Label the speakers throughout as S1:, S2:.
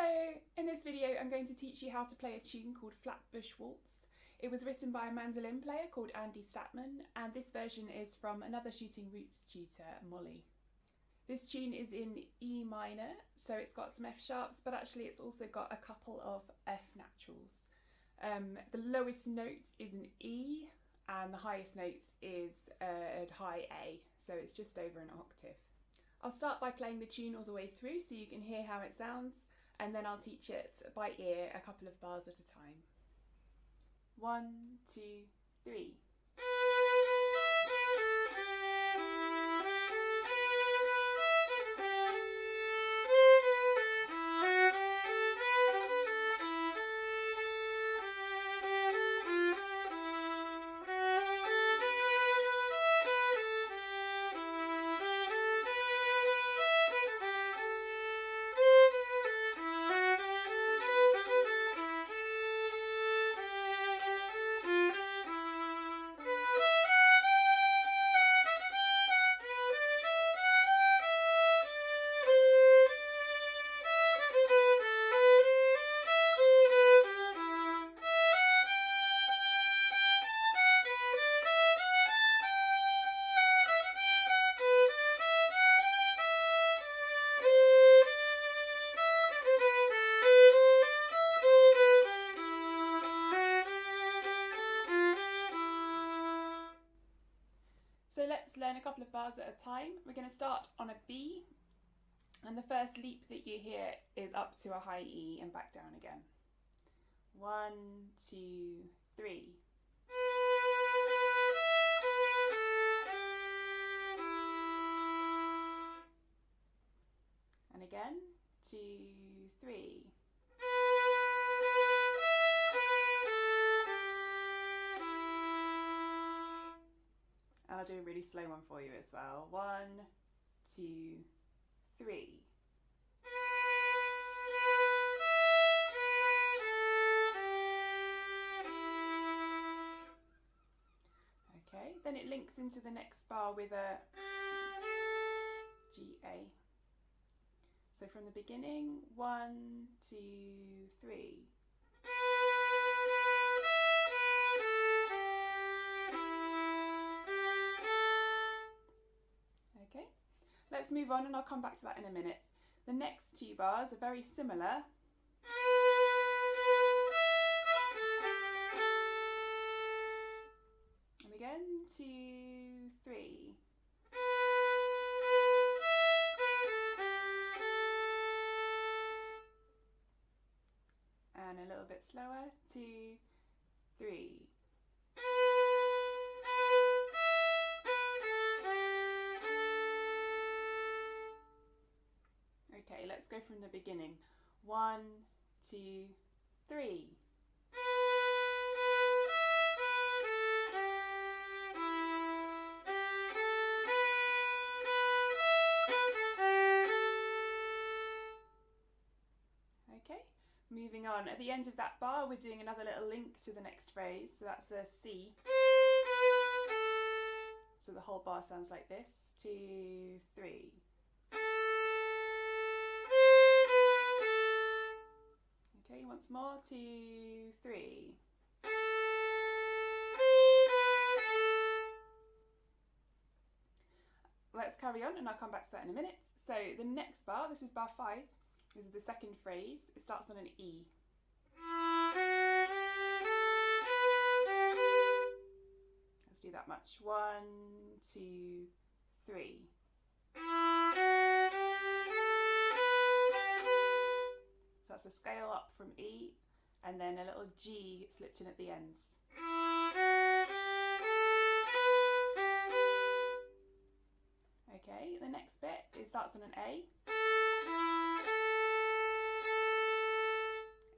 S1: Hello! In this video I'm going to teach you how to play a tune called Flatbush Waltz. It was written by a mandolin player called Andy Statman, and this version is from another shooting roots tutor, Molly. This tune is in E minor, so it's got some F sharps, but actually it's also got a couple of F naturals. The lowest note is an E, and the highest note is a high A, so it's just over an octave. I'll start by playing the tune all the way through so you can hear how it sounds, and then I'll teach it by ear a couple of bars at a time. 1, 2, 3. So let's learn a couple of bars at a time. We're going to start on a B, and the first leap that you hear is up to a high E and back down again. 1, 2, 3. And again, 2, 3. And I'll do a really slow one for you as well. 1, 2, 3. Okay, then it links into the next bar with a G, A. So from the beginning, 1, 2, 3. Okay, let's move on and I'll come back to that in a minute. The next two bars are very similar. And again, 2, 3. And a little bit slower, 2, 3. Okay, let's go from the beginning. 1, 2, 3. Okay, moving on. At the end of that bar, we're doing another little link to the next phrase. So that's a C. So the whole bar sounds like this. 2, 3. Okay, once more, 2, 3. Let's carry on and I'll come back to that in a minute. So the next bar, this is bar 5, this is the second phrase. It starts on an E. Let's do that much. 1, 2, 3. So that's a scale up from E, and then a little G slipped in at the ends. Okay, the next bit, it starts on an A.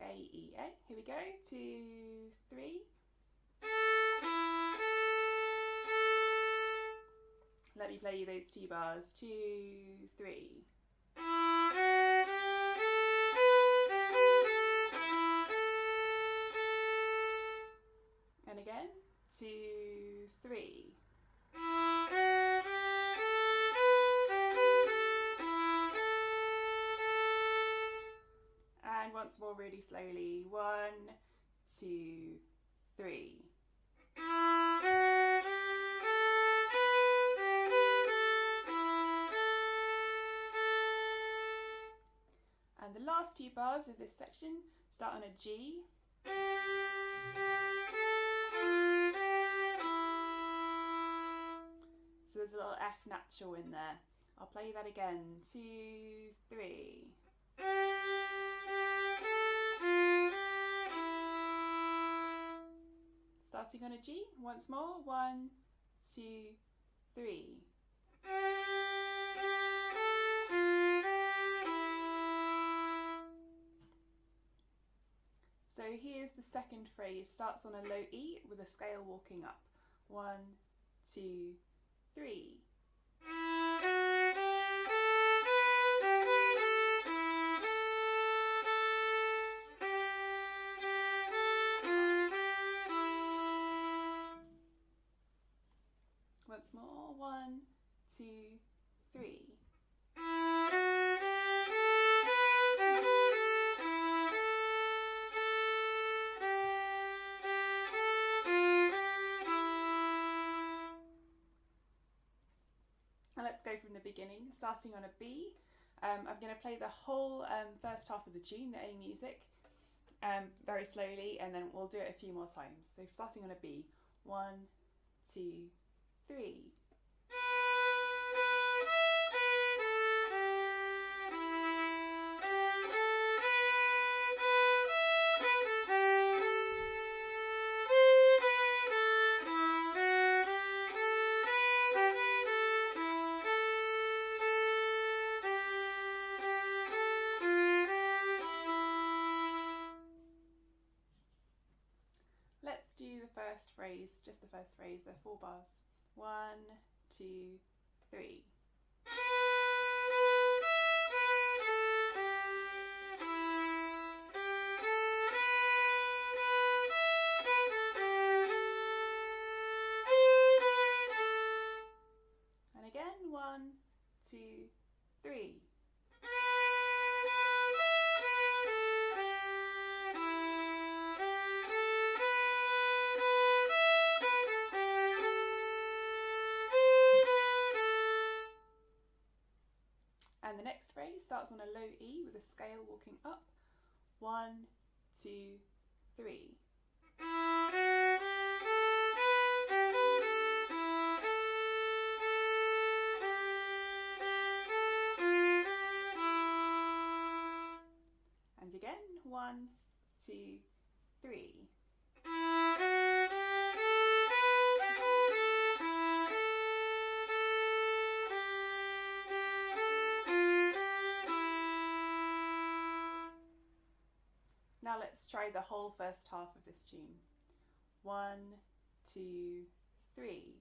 S1: A, E, A. Here we go. 2, 3. Let me play you those two bars. 2, 3. And again, 2, 3. once more really slowly. 1, 2, 3. And the last 2 bars of this section start on a G. So there's a little F natural in there. I'll play that again. 2, 3. Starting on a G, once more. 1, 2, 3. So here's the second phrase. Starts on a low E with a scale walking up. 1, 2, 3. Once more. 1, 2, 3. And let's go from the beginning, starting on a B. I'm going to play the whole first half of the tune, the A music, very slowly, and then we'll do it a few more times. So starting on a B. 1, 2, 3. Let's do the first phrase, just the first phrase, there are 4 bars. 1, 2, 3. And again, 1, 2, 3. And the next phrase starts on a low E with a scale walking up. 1, 2, 3. And again, 1, 2, 3. Now let's try the whole first half of this tune. 1, 2, 3.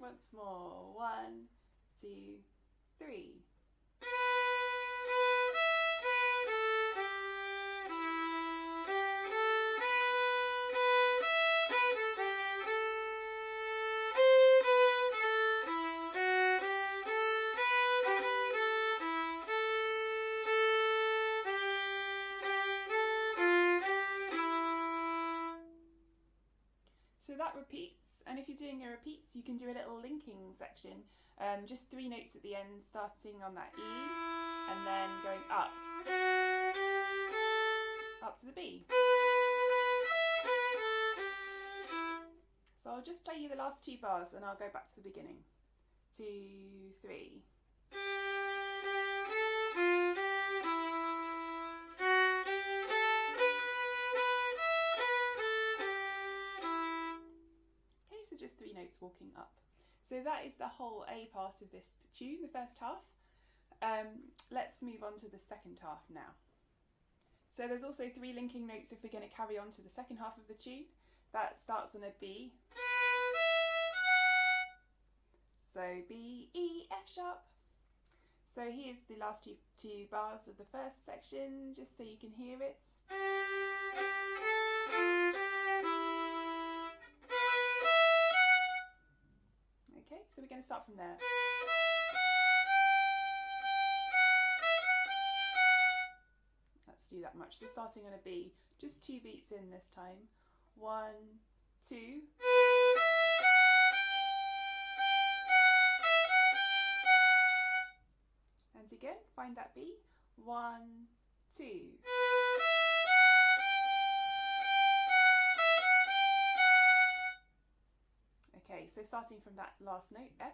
S1: Once more. 1, 2, 3. So that repeats, and if you're doing your repeats, you can do a little linking section, just 3 notes at the end, starting on that E, and then going up to the B. So I'll just play you the last 2 bars, and I'll go back to the beginning. 2, 3. So just 3 notes walking up. So that is the whole A part of this tune, the first half. Let's move on to the second half now. So there's also 3 linking notes if we're going to carry on to the second half of the tune. That starts on a B. So B, E, F sharp. So here's the last two bars of the first section, just so you can hear it. Okay, so we're going to start from there. Let's do that much. So starting on a B, just 2 beats in this time. 1, 2. And again, find that B. 1, 2. Okay, so starting from that last note, F.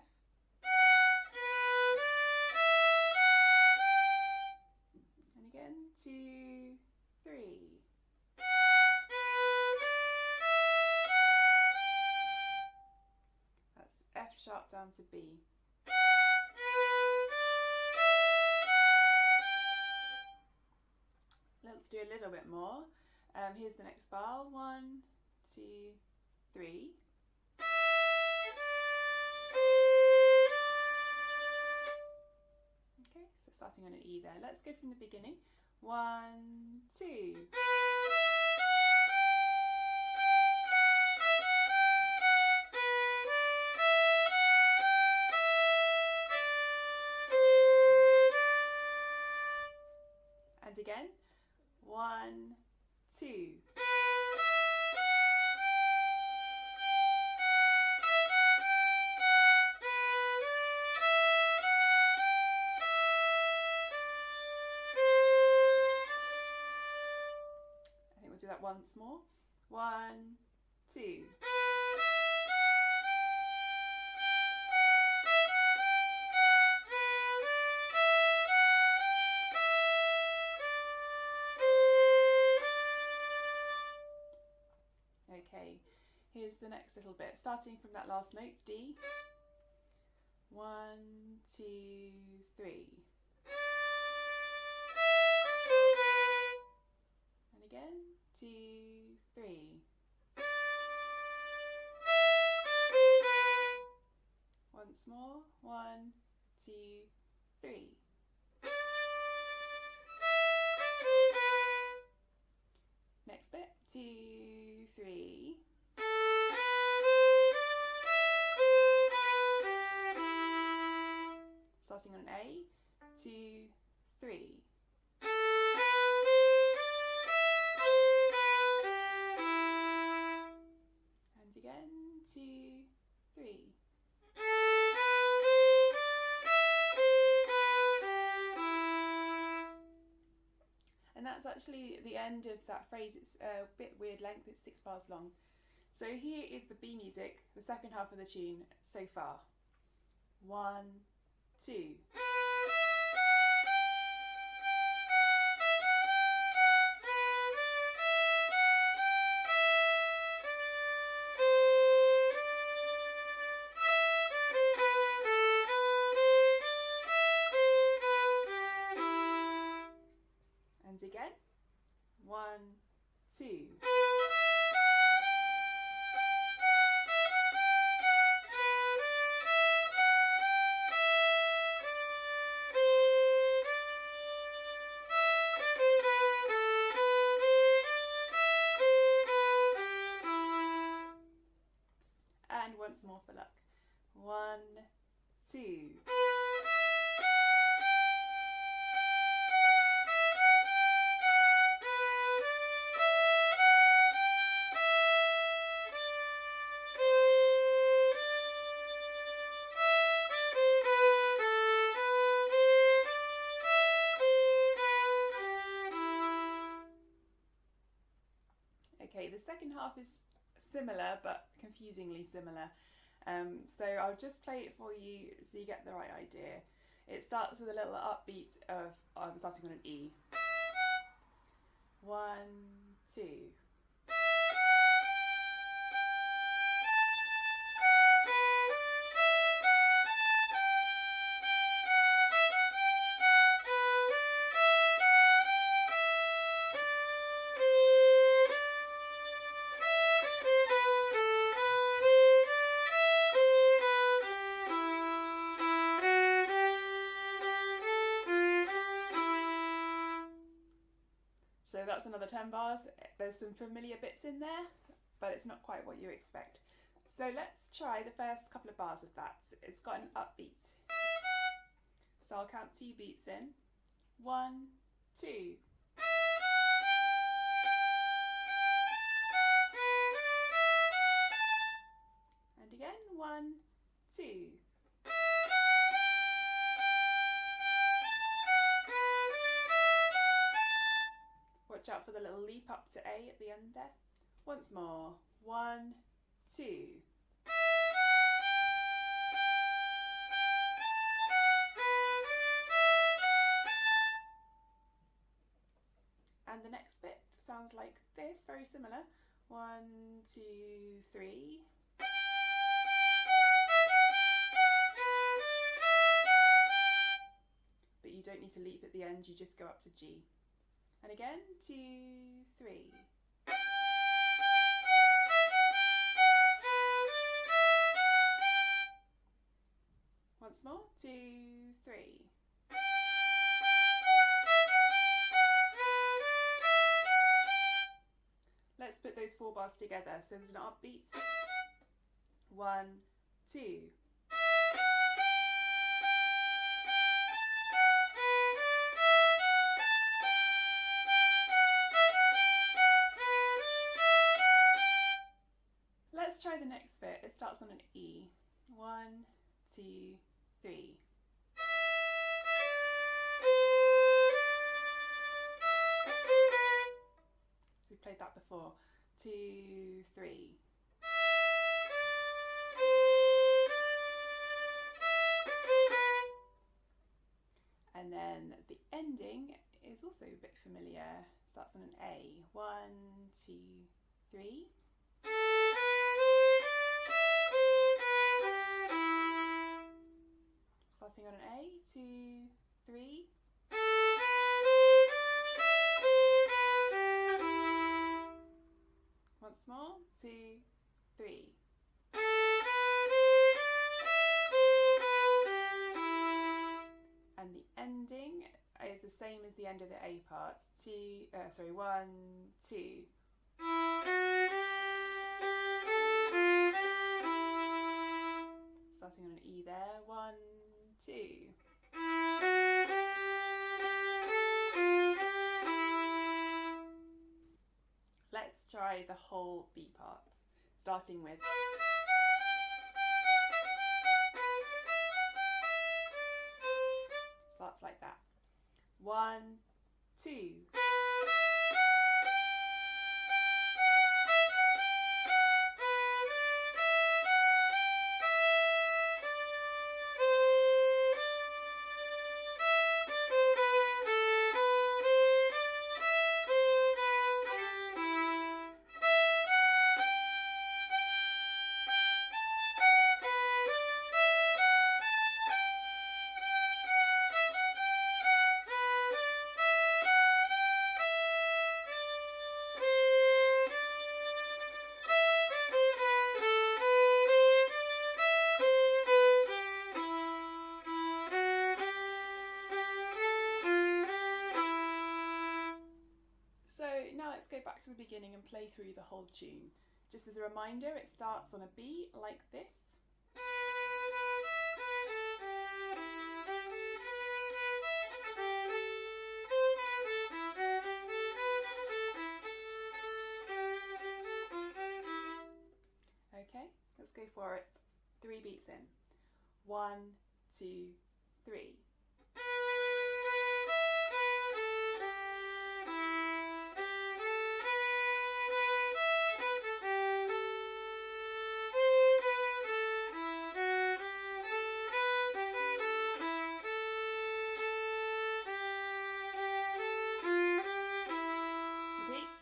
S1: And again, 2, 3. That's F sharp down to B. Let's do a little bit more. Here's the next bar. 1, 2, 3. Okay, so starting on an E there. Let's go from the beginning. 1, 2. And again. 1, 2. I think we'll do that once more. 1, 2. Okay, here's the next little bit, starting from that last note, D. 1, 2, 3. And again, 2, 3. Once more, 1, 2, 3. Next bit, 2, 3. Starting on an A, 2, 3. And again, 2, 3. And that's actually the end of that phrase. It's a bit weird length, it's 6 bars long. So here is the B music, the second half of the tune so far. 1, 2. And again. 1, 2. And once more for luck. 1, 2. Okay, the second half is similar but confusingly similar. So I'll just play it for you so you get the right idea. It starts with a little upbeat of, I'm starting on an E. 1, 2. that's another 10 bars. There's some familiar bits in there, but it's not quite what you expect. So let's try the first couple of bars of that. It's got an upbeat. So I'll count 2 beats in. 1, 2. And again, 1, 2. Watch out for the little leap up to A at the end there. Once more. 1, 2. And the next bit sounds like this, very similar. 1, 2, 3. But you don't need to leap at the end, you just go up to G. And again, 2, 3. Once more, 2, 3. Let's put those 4 bars together. So there's an upbeat. 1, 2. Let's try the next bit. It starts on an E. 1, 2, 3. So we played that before. 2, 3. And then the ending is also a bit familiar. Starts on an A. 1, 2, 3. Starting on an A, 2, 3. Once more, 2, 3. And the ending is the same as the end of the A parts. 1, 2. Starting on an E there. 1, 2. Let's try the whole B part, starting with starts like that. 1, 2. So now let's go back to the beginning and play through the whole tune. Just as a reminder, it starts on a B like this. Okay, let's go for it. 3 beats in. 1, 2, 3. Repeat.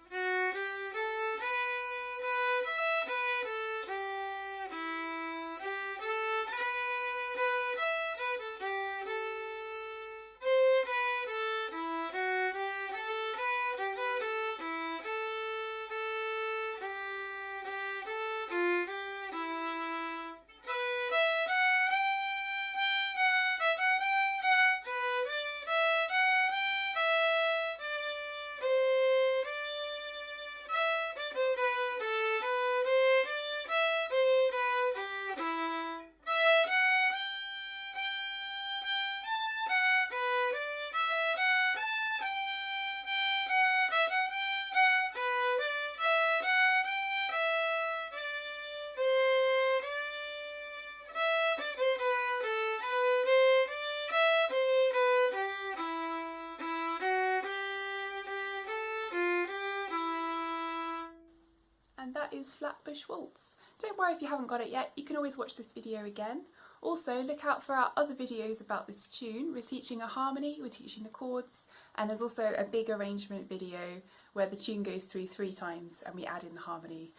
S1: is Flatbush Waltz. Don't worry if you haven't got it yet, you can always watch this video again. Also, look out for our other videos about this tune. We're teaching a harmony, we're teaching the chords, and there's also a big arrangement video where the tune goes through 3 times and we add in the harmony,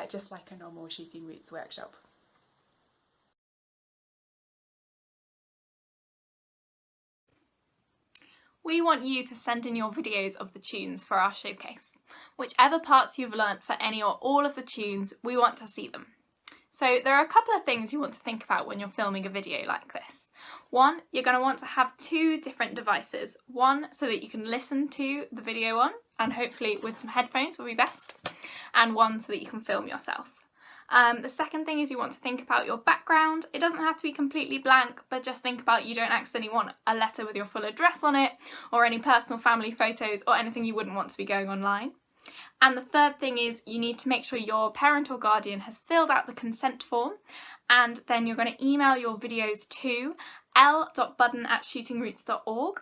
S1: just like a normal Shooting Roots workshop.
S2: We want you to send in your videos of the tunes for our showcase. Whichever parts you've learnt for any or all of the tunes, we want to see them. So there are a couple of things you want to think about when you're filming a video like this. One, you're going to want to have 2 different devices. One so that you can listen to the video on, and hopefully with some headphones will be best, and one so that you can film yourself. The second thing is you want to think about your background. It doesn't have to be completely blank, but just think about you don't accidentally want a letter with your full address on it, or any personal family photos, or anything you wouldn't want to be going online. And the third thing is you need to make sure your parent or guardian has filled out the consent form, and then you're going to email your videos to l.budden@shootingroots.org,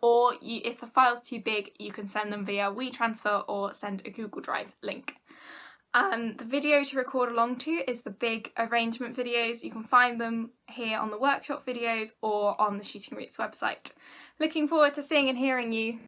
S2: or if the file's too big, you can send them via WeTransfer or send a Google Drive link. The video to record along to is the big arrangement videos. You can find them here on the workshop videos or on the Shooting Roots website. Looking forward to seeing and hearing you.